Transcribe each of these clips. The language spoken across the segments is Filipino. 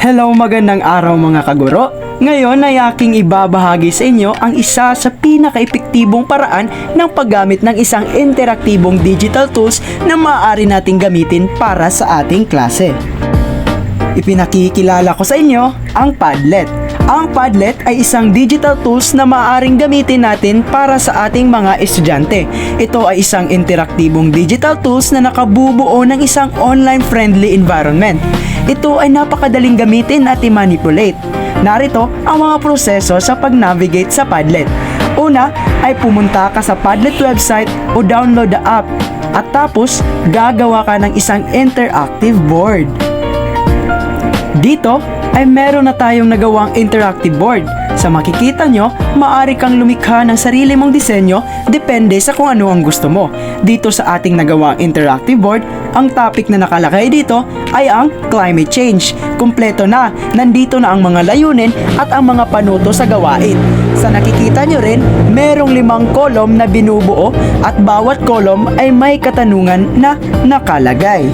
Hello, magandang araw mga kaguro. Ngayon ay aking ibabahagi sa inyo ang isa sa pinaka-epektibong paraan ng paggamit ng isang interaktibong digital tools na maaari nating gamitin para sa ating klase. Ipinakikilala ko sa inyo ang Padlet. Ang Padlet ay isang digital tools na maaaring gamitin natin para sa ating mga estudyante. Ito ay isang interaktibong digital tools na nakabubuo ng isang online-friendly environment. Ito ay napakadaling gamitin at i-manipulate. Narito ang mga proseso sa pag-navigate sa Padlet. Una ay pumunta ka sa Padlet website o download the app at tapos gagawa ka ng isang interactive board. Dito ay meron na tayong nagawang interactive board. Sa makikita nyo, maaari kang lumikha ng sarili mong disenyo depende sa kung ano ang gusto mo. Dito sa ating nagawang interactive board, ang topic na nakalagay dito ay ang climate change. Kumpleto na, nandito na ang mga layunin at ang mga panuto sa gawain. Sa nakikita nyo rin, merong 5 kolom na binubuo at bawat kolom ay may katanungan na nakalagay.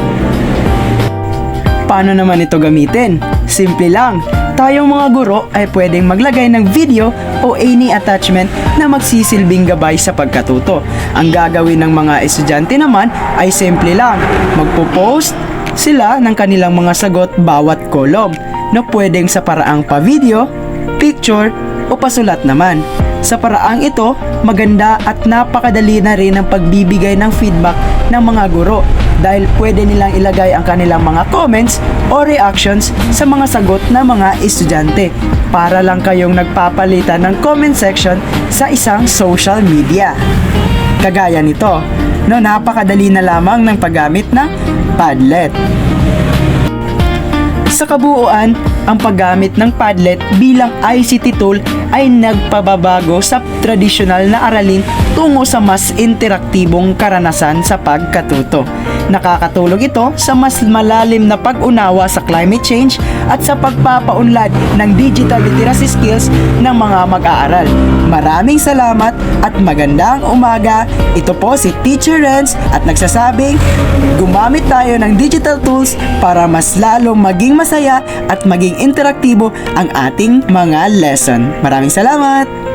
Paano naman ito gamitin? Simple lang. Tayong mga guro ay pwedeng maglagay ng video o any attachment na magsisilbing gabay sa pagkatuto. Ang gagawin ng mga estudyante naman ay simple lang. Magpo-post sila ng kanilang mga sagot bawat kolom na pwedeng sa paraang pa-video, picture o pasulat naman. Sa paraang ito, maganda at napakadali na rin ang pagbibigay ng feedback ng mga guro dahil pwede nilang ilagay ang kanilang mga comments o reactions sa mga sagot ng mga estudyante para lang kayong nagpapalitan ng comment section sa isang social media. Kagaya nito, napakadali na lamang ng paggamit ng Padlet. Sa kabuuan, ang paggamit ng Padlet bilang ICT tool ay nagpababago sa tradisyonal na aralin tungo sa mas interaktibong karanasan sa pagkatuto. Nakakatulong ito sa mas malalim na pag-unawa sa climate change at sa pagpapaunlad ng digital literacy skills ng mga mag-aaral. Maraming salamat at magandang umaga. Ito po si Teacher Renz at nagsasabing, gumamit tayo ng digital tools para mas lalong maging masaya at maging interaktibo ang ating mga lesson. Maraming salamat!